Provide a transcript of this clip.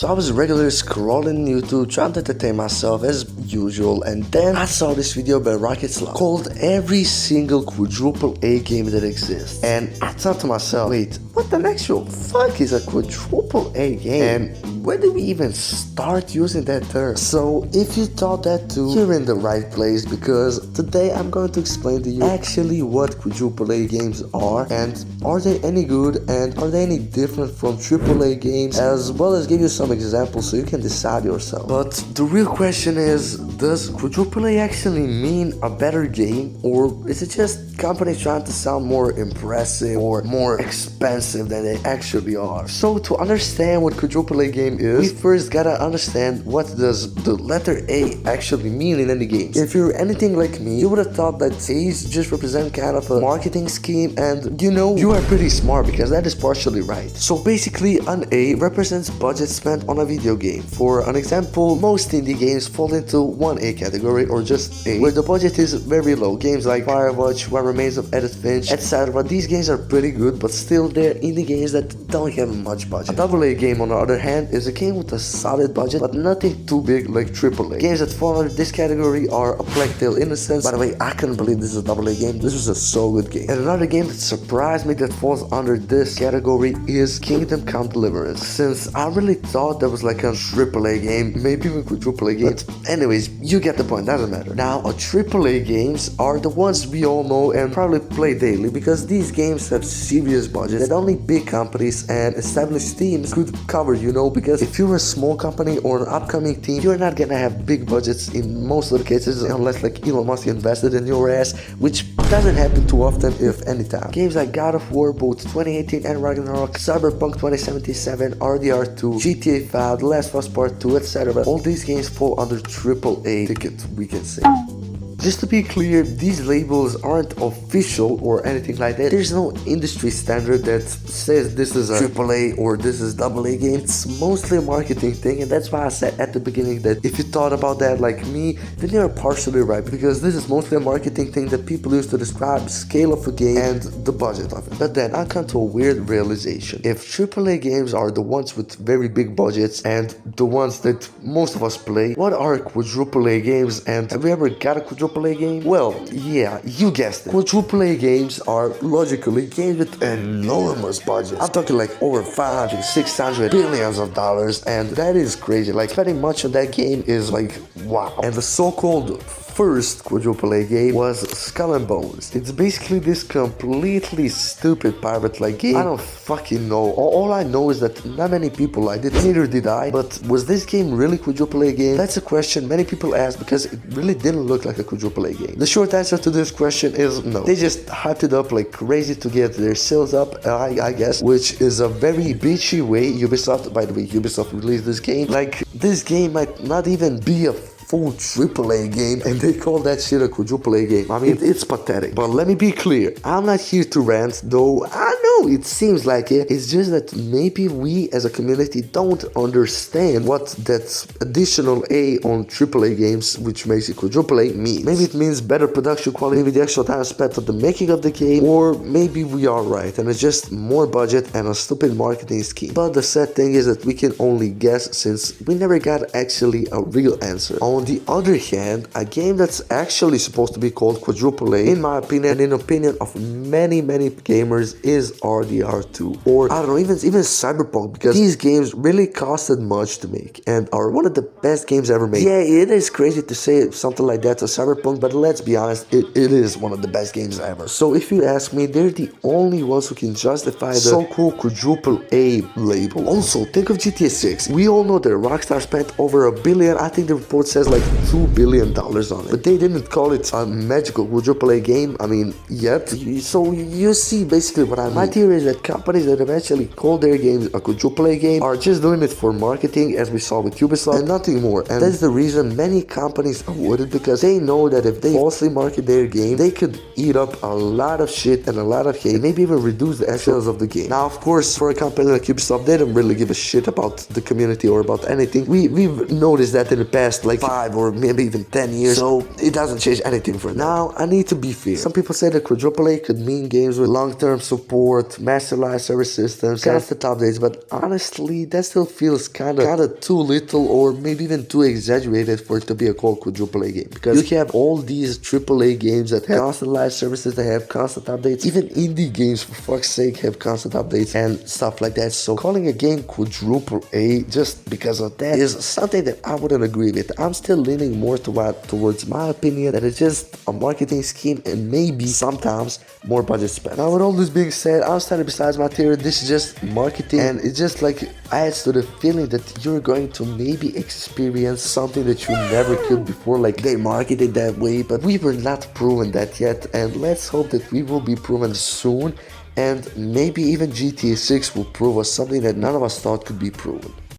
So I was regularly scrolling YouTube trying to entertain myself as usual, and then I saw this video by Rocket's Law called every single quadruple A game that exists. And I thought to myself, wait, what the actual fuck is a quadruple A game? And where did we even start using that term? So if you thought that too, you're in the right place, because today I'm going to explain to you actually what quadruple A games are, and are they any good, and are they any different from triple A games, as well as give you some examples so you can decide yourself. But the real question is, does quadruple A actually mean a better game, or is it just companies trying to sound more impressive or more expensive than they actually are? So to understand what quadruple A game is, we first gotta understand what does the letter A actually mean in any game. If you're anything like me, you would have thought that A's just represent kind of a marketing scheme, and you know, you are pretty smart because that is partially right. So basically, an A represents budget spent on a video game. For an example, most indie games fall into 1A category, or just A, where the budget is very low. Games like Firewatch, What Remains of Edith Finch, etc. These games are pretty good, but still they're indie games that don't have much budget. A AA game, on the other hand, is a game with a solid budget, but nothing too big like AAA. Games that fall under this category are A Plague Tale: Innocence. By the way, I couldn't believe this is a AA game. This was a so good game. And another game that surprised me that falls under this category is Kingdom Come Deliverance. Since I really thought that was like a AAA game, maybe even quadruple A game. But anyways, you get the point, doesn't matter. Now, AAA games are the ones we all know and probably play daily, because these games have serious budgets that only big companies and established teams could cover, you know, because if you're a small company or an upcoming team, you're not gonna have big budgets in most of the cases, unless like Elon Musk invested in your ass, which doesn't happen too often, if any time. Games like God of War, both 2018 and Ragnarok, Cyberpunk 2077, RDR2, GTA 5, The Last of Us Part 2, etc. All these games fall under AAA ticket, we can say. Just to be clear, these labels aren't official or anything like that. There's no industry standard that says this is a AAA or this is AA game. It's mostly a marketing thing, and that's why I said at the beginning that if you thought about that like me, then you're partially right, because this is mostly a marketing thing that people use to describe the scale of a game and the budget of it. But then I come to a weird realization. If AAA games are the ones with very big budgets and the ones that most of us play, what are quadruple A games, and have you ever got a quadruple A game? Well, yeah, you guessed it. Quadruple A games are logically games with enormous budgets. I'm talking like over 500, 600 billions of dollars, and that is crazy. Like, spending much on that game is like, wow. And the so-called first quadruple A game was Skull and Bones. It's basically this completely stupid pirate-like game. I don't fucking know. All I know is that not many people liked it, neither did I. But was this game really quadruple A game? That's a question many people ask, because it really didn't look like a quadruple A game. The short answer to this question is no. They just hyped it up like crazy to get their sales up, I guess, which is a very bitchy way. Ubisoft, by the way, Ubisoft released this game. Like, this game might not even be a full AAA game, and they call that shit a quadruple A game. I mean, it's pathetic. But let me be clear, I'm not here to rant, though I know it seems like it. It's just that maybe we as a community don't understand what that additional A on AAA games, which makes it quadruple A, means. Maybe it means better production quality, maybe the extra time spent on the making of the game, or maybe we are right and it's just more budget and a stupid marketing scheme. But the sad thing is that we can only guess, since we never got actually a real answer. On the other hand, a game that's actually supposed to be called quadruple A, in my opinion and in opinion of many gamers, is RDR2, or I don't know, even Cyberpunk, because these games really costed much to make and are one of the best games ever made. Yeah, it is crazy to say something like that to Cyberpunk, but let's be honest, it is one of the best games ever. So if you ask me, they're the only ones who can justify the so-called quadruple A label. Also, think of GTA 6. We all know that Rockstar spent over $1 billion, I think the report says like $2 billion on it, but they didn't call it a magical quadruple A game, I mean, yet. So you see basically what I mean. My theory is that companies that eventually call their games a quadruple A game are just doing it for marketing, as we saw with Ubisoft, and nothing more. And that's the reason many companies avoid it, because they know that if they falsely market their game, they could eat up a lot of shit and a lot of hate, maybe even reduce the sales of the game. Now, of course, for a company like Ubisoft, they don't really give a shit about the community or about anything. We've noticed that in the past like 5 or maybe even 10 years, so it doesn't change anything for now. I need to be fair. Some people say that AAA could mean games with long-term support, master live service systems, constant updates, but honestly, that still feels kinda too little or maybe even too exaggerated for it to be a called AAA game. Because you have all these AAA games that have constant live services, that have constant updates, even indie games for fuck's sake have constant updates and stuff like that. So calling a game AAA just because of that is something that I wouldn't agree with. I'm still leaning more towards my opinion that it's just a marketing scheme and maybe sometimes more budget spent. Now with all this being said, I'm standing besides my theory. This is just marketing and it just like adds to the feeling that you're going to maybe experience something that you never could before. Like they marketed that way, but we were not proven that yet, and let's hope that we will be proven soon, and maybe even GTA 6 will prove us something that none of us thought could be proven.